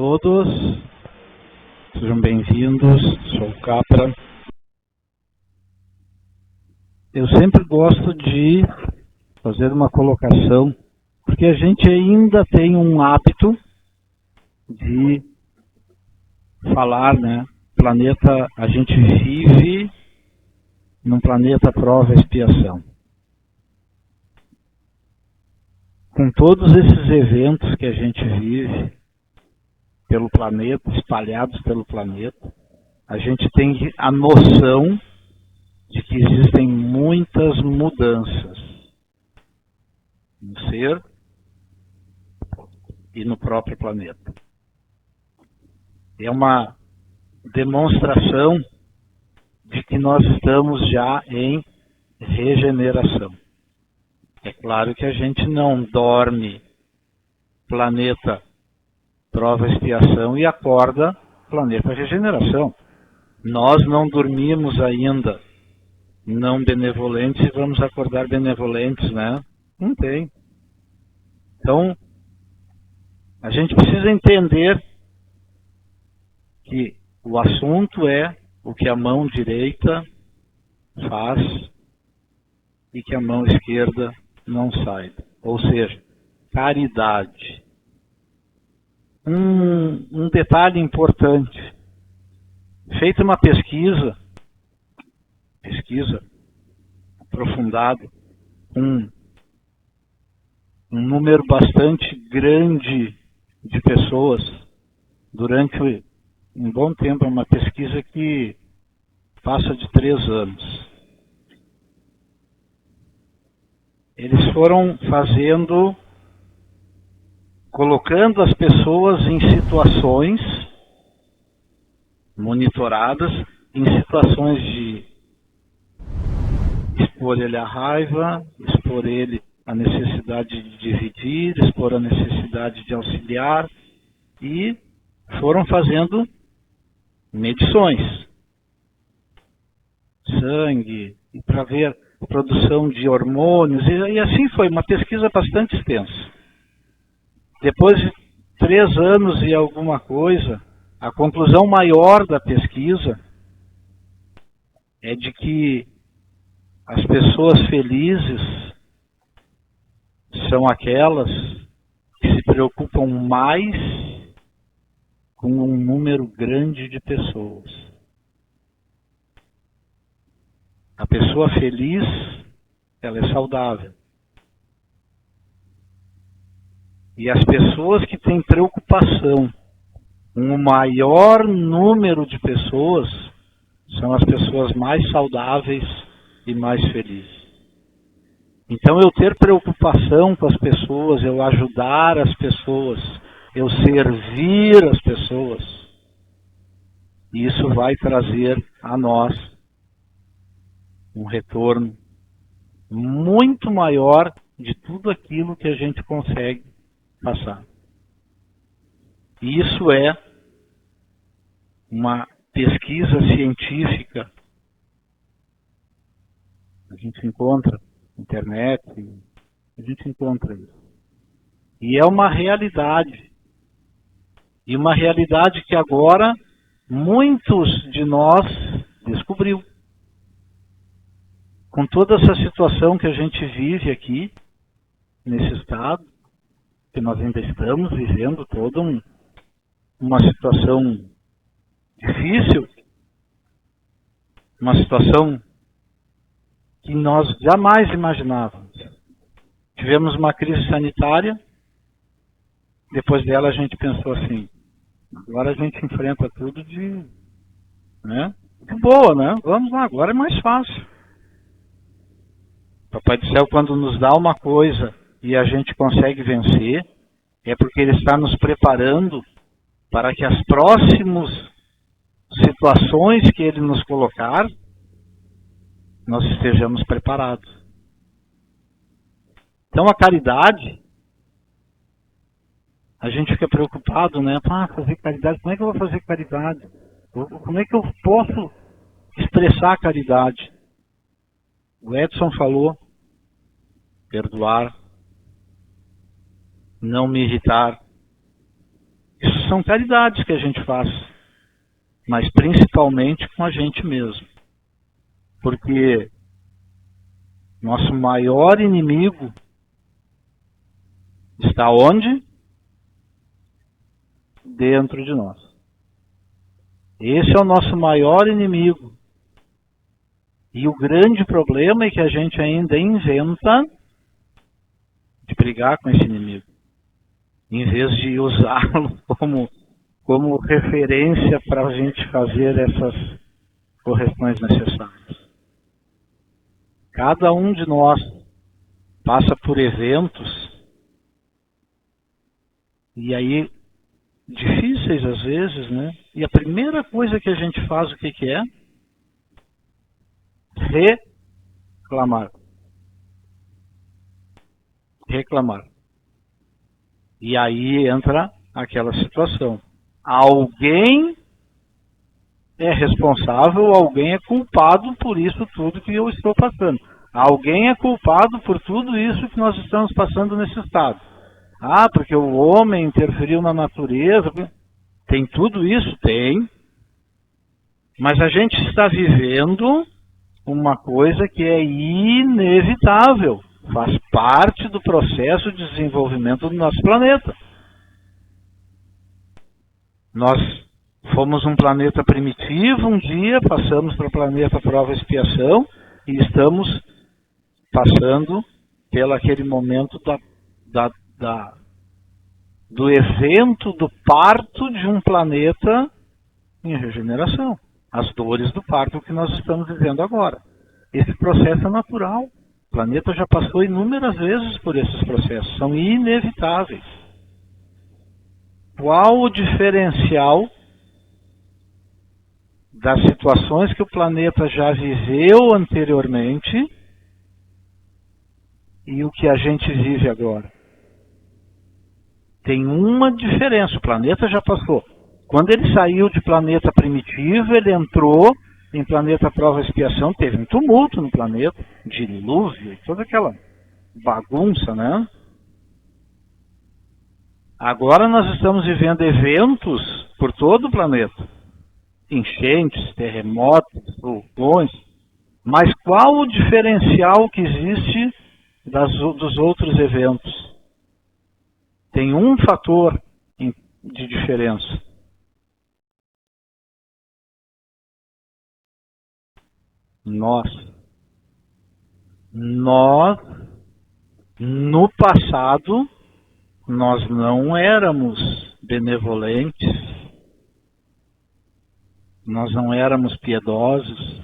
todos, sejam bem-vindos, sou o Capra. Eu sempre gosto de fazer uma colocação, porque a gente ainda tem um hábito de falar, né? Planeta, a gente vive num planeta prova e expiação. Com todos esses eventos que a gente vive pelo planeta, espalhados pelo planeta, a gente tem a noção de que existem muitas mudanças no ser e no próprio planeta. É uma demonstração de que nós estamos já em regeneração. É claro que a gente não dorme planeta prova e expiação e acorda planeta regeneração. Nós não dormimos ainda não benevolentes e vamos acordar benevolentes, né? Não tem. Então, a gente precisa entender que o assunto é o que a mão direita faz e que a mão esquerda não saiba. Ou seja, caridade. Um detalhe importante. Feita uma pesquisa aprofundada, um número bastante grande de pessoas durante um bom tempo, uma pesquisa que passa de 3 anos. Eles foram colocando as pessoas em situações monitoradas, em situações de expor ele à raiva, expor ele à necessidade de dividir, expor a necessidade de auxiliar, e foram fazendo medições, sangue, para ver a produção de hormônios, e assim foi, uma pesquisa bastante extensa. Depois de 3 anos e alguma coisa, a conclusão maior da pesquisa é de que as pessoas felizes são aquelas que se preocupam mais com um número grande de pessoas. A pessoa feliz, ela é saudável. E as pessoas que têm preocupação com o maior número de pessoas são as pessoas mais saudáveis e mais felizes. Então, eu ter preocupação com as pessoas, eu ajudar as pessoas, eu servir as pessoas, isso vai trazer a nós um retorno muito maior de tudo aquilo que a gente consegue passar. E isso é uma pesquisa científica. A gente encontra na internet, a gente encontra isso. E é uma realidade. E uma realidade que agora muitos de nós descobriu. Com toda essa situação que a gente vive aqui, nesse estado, que nós ainda estamos vivendo toda uma situação difícil, uma situação que nós jamais imaginávamos. Tivemos uma crise sanitária, depois dela a gente pensou assim, agora a gente enfrenta tudo de boa, né? Vamos lá, agora é mais fácil. Papai do Céu, quando nos dá uma coisa e a gente consegue vencer, é porque Ele está nos preparando para que as próximas situações que Ele nos colocar, nós estejamos preparados. Então, a caridade, a gente fica preocupado, né? Fazer caridade, como é que eu vou fazer caridade? Como é que eu posso expressar a caridade? O Edson falou, perdoar, não me irritar, Isso são caridades que a gente faz, mas principalmente com a gente mesmo. Porque nosso maior inimigo está onde? Dentro de nós. Esse é o nosso maior inimigo. E o grande problema é que a gente ainda inventa de brigar com esse inimigo, em vez de usá-lo como referência para a gente fazer essas correções necessárias. Cada um de nós passa por eventos, e aí difíceis às vezes, né? E a primeira coisa que a gente faz, o que é? Reclamar. Reclamar. E aí entra aquela situação. Alguém é responsável, alguém é culpado por isso tudo que eu estou passando. Alguém é culpado por tudo isso que nós estamos passando nesse estado. Ah, porque o homem interferiu na natureza. Tem tudo isso? Tem. Mas a gente está vivendo uma coisa que é inevitável. Faz parte do processo de desenvolvimento do nosso planeta. Nós fomos um planeta primitivo um dia, passamos para o planeta prova e expiação e estamos passando pelo aquele momento do evento do parto de um planeta em regeneração. As dores do parto que nós estamos vivendo agora. Esse processo é natural. O planeta já passou inúmeras vezes por esses processos. São inevitáveis. Qual o diferencial das situações que o planeta já viveu anteriormente e o que a gente vive agora? Tem uma diferença. O planeta já passou. Quando ele saiu de planeta primitivo, ele entrou em planeta prova e expiação, teve um tumulto no planeta, dilúvio, toda aquela bagunça, né? Agora nós estamos vivendo eventos por todo o planeta. Enchentes, terremotos, vulcões. Mas qual o diferencial que existe dos outros eventos? Tem um fator de diferença. Nós, no passado, nós não éramos benevolentes, nós não éramos piedosos,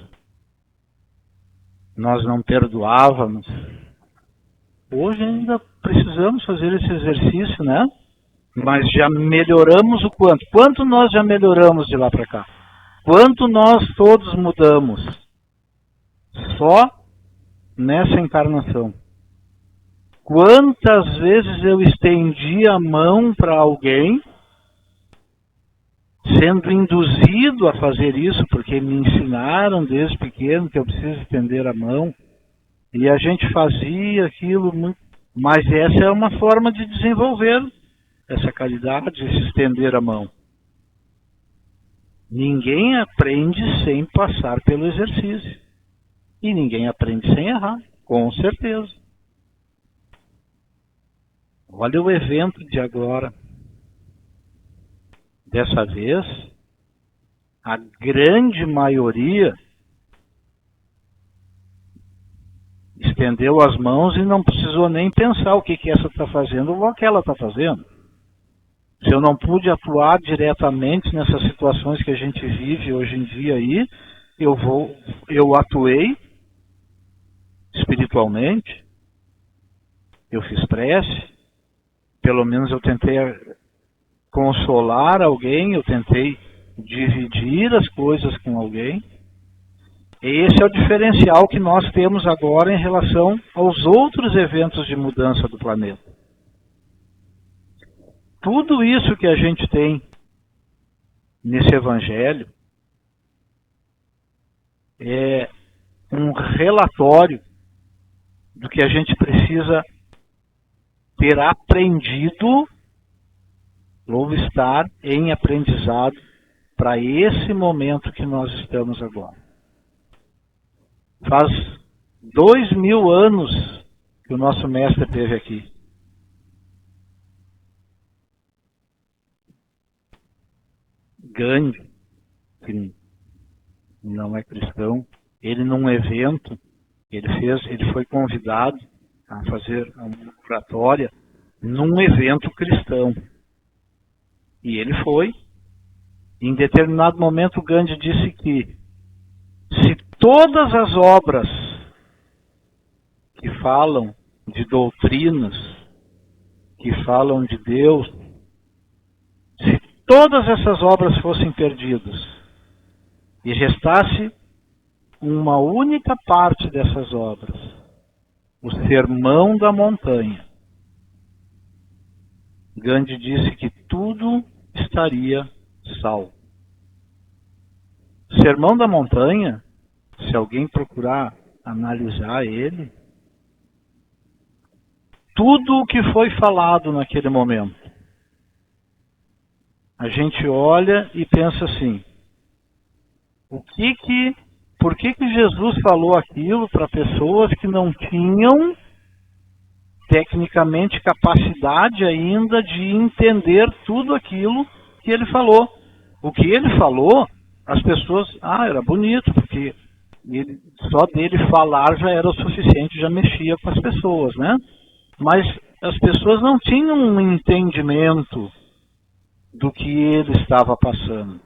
nós não perdoávamos. Hoje ainda precisamos fazer esse exercício, né? Mas já melhoramos o quanto? Quanto nós já melhoramos de lá para cá? Quanto nós todos mudamos? Só nessa encarnação. Quantas vezes eu estendi a mão para alguém, sendo induzido a fazer isso, porque me ensinaram desde pequeno que eu preciso estender a mão, e a gente fazia aquilo muito. Mas essa é uma forma de desenvolver essa caridade, de se estender a mão. Ninguém aprende sem passar pelo exercício. E ninguém aprende sem errar, com certeza. Olha o evento de agora. Dessa vez, a grande maioria estendeu as mãos e não precisou nem pensar o que essa está fazendo ou aquela está fazendo. Se eu não pude atuar diretamente nessas situações que a gente vive hoje em dia aí, eu atuei espiritualmente, eu fiz prece, pelo menos eu tentei consolar alguém, eu tentei dividir as coisas com alguém. Esse é o diferencial que nós temos agora em relação aos outros eventos de mudança do planeta. Tudo isso que a gente tem nesse evangelho é um relatório do que a gente precisa ter aprendido ou estar em aprendizado para esse momento que nós estamos agora. Faz 2000 anos que o nosso mestre esteve aqui. Gandhi, que não é cristão, ele num evento, ele foi convidado a fazer uma oratória num evento cristão. E ele foi. Em determinado momento, Gandhi disse que se todas as obras que falam de doutrinas, que falam de Deus, se todas essas obras fossem perdidas e restasse uma única parte dessas obras, o Sermão da Montanha, Gandhi disse que tudo estaria salvo. Sermão da Montanha, se alguém procurar analisar ele, tudo o que foi falado naquele momento, a gente olha e pensa assim, por que Jesus falou aquilo para pessoas que não tinham tecnicamente capacidade ainda de entender tudo aquilo que ele falou? O que ele falou, as pessoas, era bonito, porque só dele falar já era o suficiente, já mexia com as pessoas, né? Mas as pessoas não tinham um entendimento do que ele estava passando.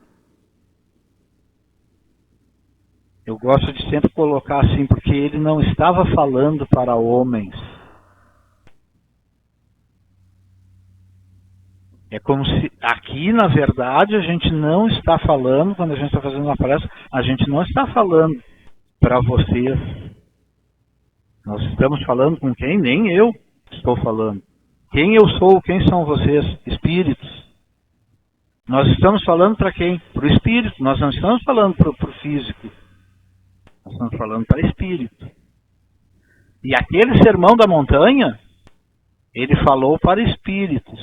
Eu gosto de sempre colocar assim, porque ele não estava falando para homens. É como se aqui, na verdade, a gente não está falando, quando a gente está fazendo uma palestra, a gente não está falando para vocês. Nós estamos falando com quem? Nem eu estou falando. Quem eu sou, quem são vocês? Espíritos. Nós estamos falando para quem? Para o espírito. Nós não estamos falando para o físico. Nós estamos falando para espírito. E aquele Sermão da Montanha, ele falou para espíritos.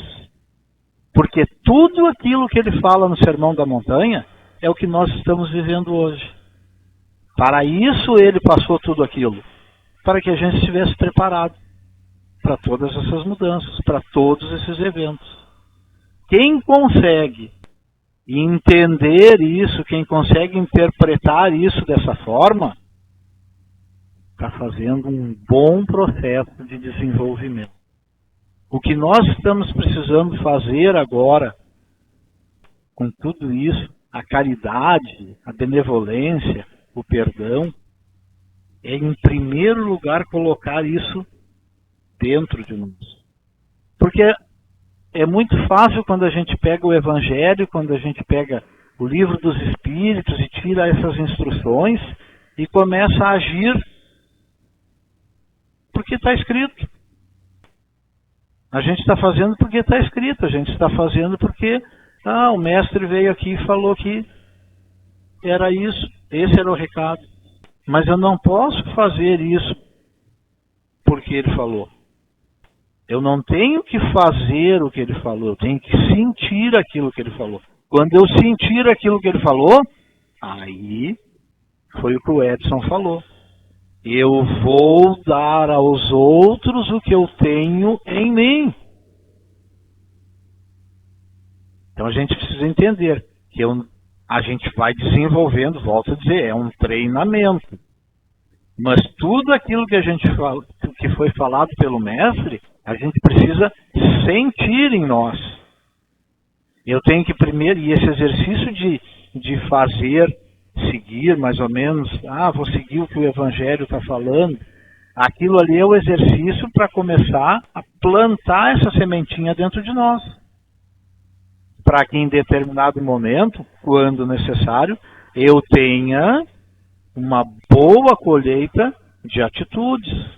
Porque tudo aquilo que ele fala no Sermão da Montanha é o que nós estamos vivendo hoje. Para isso ele passou tudo aquilo. Para que a gente estivesse preparado para todas essas mudanças, para todos esses eventos. Quem consegue entender isso, quem consegue interpretar isso dessa forma, está fazendo um bom processo de desenvolvimento. O que nós estamos precisando fazer agora, com tudo isso, a caridade, a benevolência, o perdão, é em primeiro lugar colocar isso dentro de nós. Porque é muito fácil quando a gente pega o Evangelho, quando a gente pega o livro dos Espíritos e tira essas instruções e começa a agir porque está escrito. A gente está fazendo porque está escrito, a gente está fazendo porque o mestre veio aqui e falou que era isso, esse era o recado. Mas eu não posso fazer isso porque ele falou. Eu não tenho que fazer o que ele falou, eu tenho que sentir aquilo que ele falou. Quando eu sentir aquilo que ele falou, aí foi o que o Edson falou. Eu vou dar aos outros o que eu tenho em mim. Então a gente precisa entender que a gente vai desenvolvendo, volto a dizer, é um treinamento. Mas tudo aquilo que a gente fala, que foi falado pelo mestre, a gente precisa sentir em nós. Eu tenho que primeiro, e esse exercício de fazer, seguir mais ou menos, vou seguir o que o Evangelho está falando, aquilo ali é o exercício para começar a plantar essa sementinha dentro de nós. Para que em determinado momento, quando necessário, eu tenha uma boa colheita de atitudes.